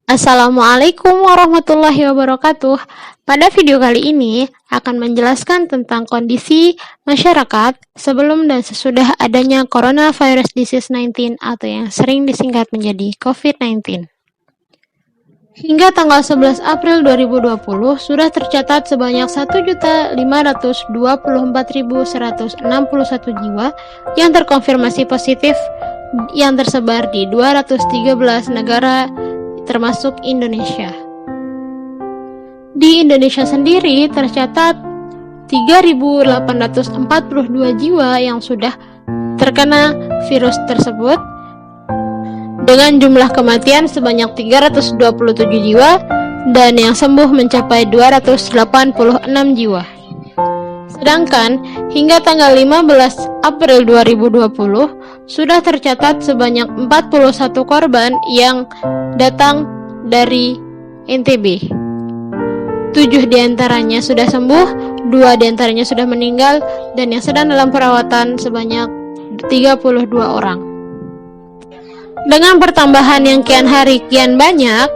Assalamualaikum warahmatullahi wabarakatuh. Pada video kali ini akan menjelaskan tentang kondisi masyarakat sebelum dan sesudah adanya coronavirus disease 19 atau yang sering disingkat menjadi COVID-19. Hingga tanggal 11 April 2020 sudah tercatat sebanyak 1.524.161 jiwa yang terkonfirmasi positif yang tersebar di 213 negara termasuk Indonesia. Di Indonesia sendiri tercatat 3.842 jiwa yang sudah terkena virus tersebut dengan jumlah kematian sebanyak 327 jiwa dan yang sembuh mencapai 286 jiwa. Sedangkan hingga tanggal 15 April 2020 sudah tercatat sebanyak 41 korban yang datang dari NTB. 7 diantaranya sudah sembuh, 2 diantaranya sudah meninggal, dan yang sedang dalam perawatan sebanyak 32 orang. Dengan pertambahan yang kian hari kian banyak,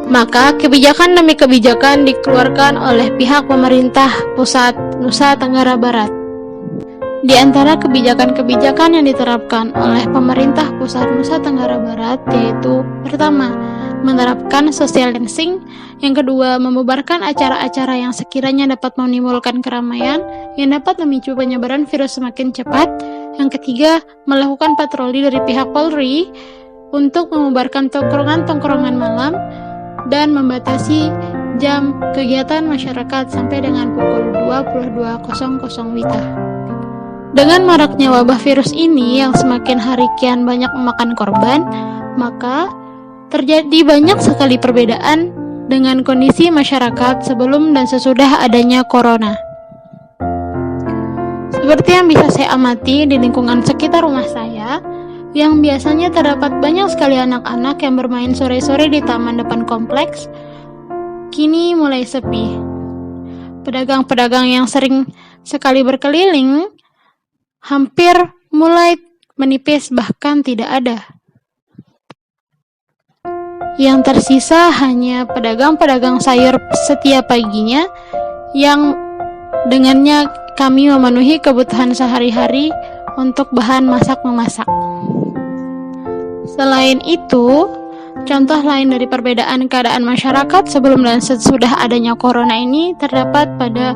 maka kebijakan demi kebijakan dikeluarkan oleh pihak pemerintah pusat Nusa Tenggara Barat. Di antara kebijakan-kebijakan yang diterapkan oleh pemerintah pusat Nusa Tenggara Barat yaitu pertama, menerapkan social distancing, yang kedua, membubarkan acara-acara yang sekiranya dapat menimbulkan keramaian yang dapat memicu penyebaran virus semakin cepat, yang ketiga, melakukan patroli dari pihak Polri untuk membubarkan tongkrongan-tongkrongan malam dan membatasi jam kegiatan masyarakat sampai dengan pukul 22.00 WITA. Dengan maraknya wabah virus ini yang semakin hari kian banyak memakan korban, maka terjadi banyak sekali perbedaan dengan kondisi masyarakat sebelum dan sesudah adanya corona. Seperti yang bisa saya amati di lingkungan sekitar rumah saya, yang biasanya terdapat banyak sekali anak-anak yang bermain sore-sore di taman depan kompleks, kini mulai sepi. Pedagang-pedagang yang sering sekali berkeliling hampir mulai menipis, bahkan tidak ada. Yang tersisa hanya pedagang-pedagang sayur setiap paginya yang dengannya kami memenuhi kebutuhan sehari-hari untuk bahan masak-memasak. Selain itu, contoh lain dari perbedaan keadaan masyarakat sebelum dan sesudah adanya corona ini terdapat pada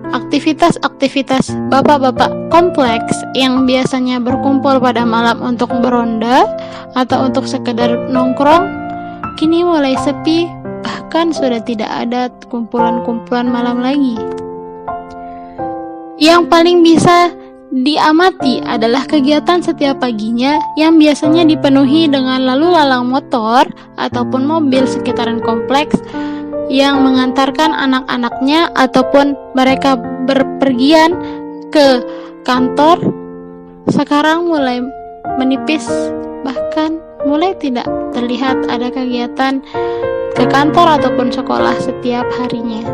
aktivitas-aktivitas bapak-bapak kompleks yang biasanya berkumpul pada malam untuk beronda atau untuk sekedar nongkrong, kini mulai sepi, bahkan sudah tidak ada kumpulan-kumpulan malam lagi. Yang paling bisa diamati adalah kegiatan setiap paginya yang biasanya dipenuhi dengan lalu lalang motor ataupun mobil sekitaran kompleks yang mengantarkan anak-anaknya ataupun mereka berpergian ke kantor. Sekarang mulai menipis, bahkan mulai tidak terlihat ada kegiatan ke kantor ataupun sekolah setiap harinya.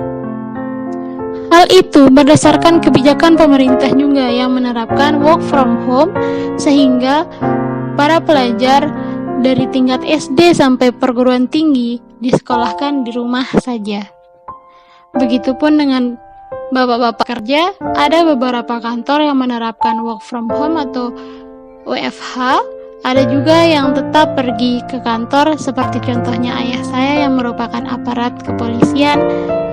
Hal itu berdasarkan kebijakan pemerintah juga yang menerapkan work from home, sehingga para pelajar dari tingkat SD sampai perguruan tinggi disekolahkan di rumah saja. Begitupun dengan bapak-bapak kerja, ada beberapa kantor yang menerapkan work from home atau WFH. Ada juga yang tetap pergi ke kantor, seperti contohnya ayah saya yang merupakan aparat kepolisian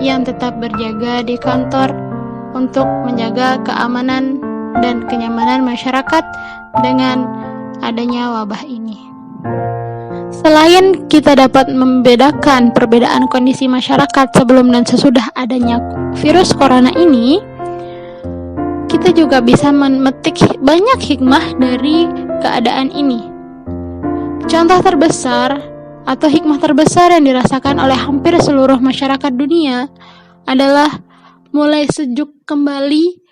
yang tetap berjaga di kantor untuk menjaga keamanan dan kenyamanan masyarakat dengan adanya wabah ini. Selain kita dapat membedakan perbedaan kondisi masyarakat sebelum dan sesudah adanya virus corona ini, kita juga bisa memetik banyak hikmah dari keadaan ini. Contoh terbesar atau hikmah terbesar yang dirasakan oleh hampir seluruh masyarakat dunia adalah mulai sejuk kembali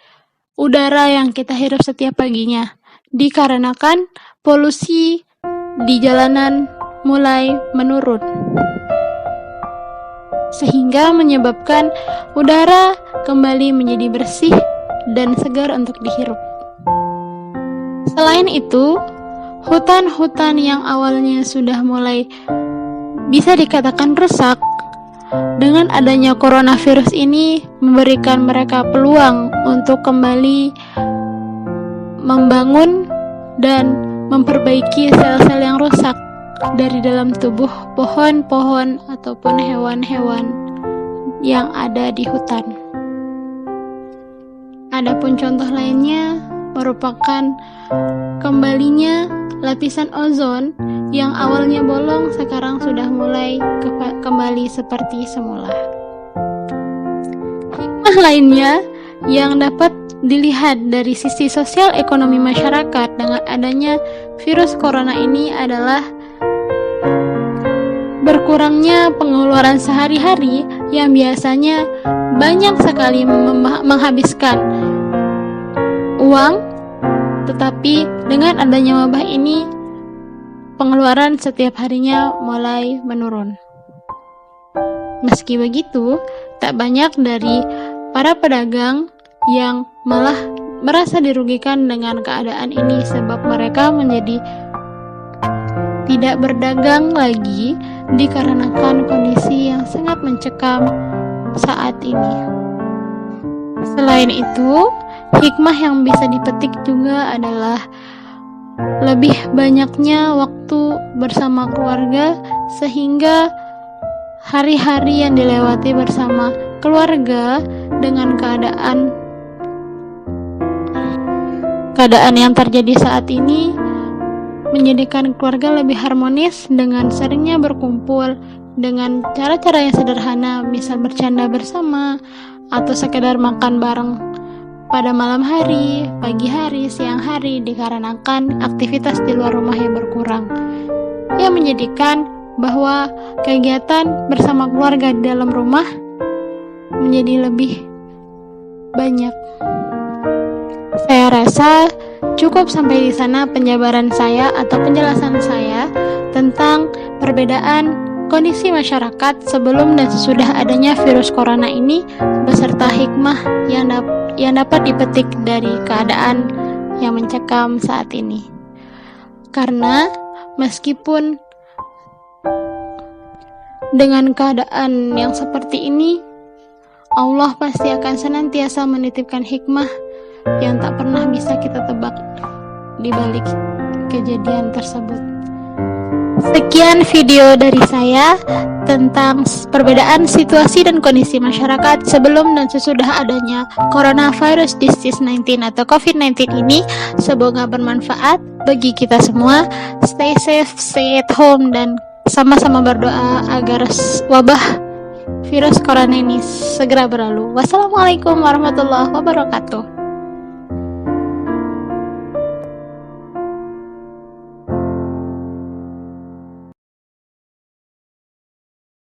udara yang kita hirup setiap paginya, dikarenakan polusi di jalanan mulai menurun, sehingga menyebabkan udara kembali menjadi bersih dan segar untuk dihirup. Selain itu, hutan-hutan yang awalnya sudah mulai bisa dikatakan rusak. Dengan adanya coronavirus ini memberikan mereka peluang untuk kembali membangun dan memperbaiki sel-sel yang rusak dari dalam tubuh pohon-pohon ataupun hewan-hewan yang ada di hutan. Adapun contoh lainnya merupakan kembalinya lapisan ozon yang awalnya bolong sekarang sudah mulai kembali seperti semula. Hikmah lainnya yang dapat dilihat dari sisi sosial ekonomi masyarakat dengan adanya virus corona ini adalah berkurangnya pengeluaran sehari-hari yang biasanya banyak sekali menghabiskan uang, tetapi dengan adanya wabah ini pengeluaran setiap harinya mulai menurun. Meski begitu, tak banyak dari para pedagang yang malah merasa dirugikan dengan keadaan ini sebab mereka menjadi tidak berdagang lagi dikarenakan kondisi yang sangat mencekam saat ini. Selain itu, hikmah yang bisa dipetik juga adalah lebih banyaknya waktu bersama keluarga sehingga hari-hari yang dilewati bersama keluarga dengan keadaan yang terjadi saat ini menjadikan keluarga lebih harmonis dengan seringnya berkumpul dengan cara-cara yang sederhana, misal bercanda bersama atau sekedar makan bareng pada malam hari, pagi hari, siang hari dikarenakan aktivitas di luar rumah yang berkurang, yang menjadikan bahwa kegiatan bersama keluarga di dalam rumah menjadi lebih banyak. Saya rasa cukup sampai di sana penjabaran saya atau penjelasan saya tentang perbedaan kondisi masyarakat sebelum dan sesudah adanya virus corona ini beserta hikmah yang dapat dipetik dari keadaan yang mencekam saat ini. Karena meskipun dengan keadaan yang seperti ini, Allah pasti akan senantiasa menitipkan hikmah yang tak pernah bisa kita tebak di balik kejadian tersebut. Sekian video dari saya tentang perbedaan situasi dan kondisi masyarakat sebelum dan sesudah adanya coronavirus disease 19 atau COVID-19 ini. Semoga bermanfaat bagi kita semua. Stay safe, stay at home, dan sama-sama berdoa agar wabah virus corona ini segera berlalu. Wassalamualaikum warahmatullahi wabarakatuh.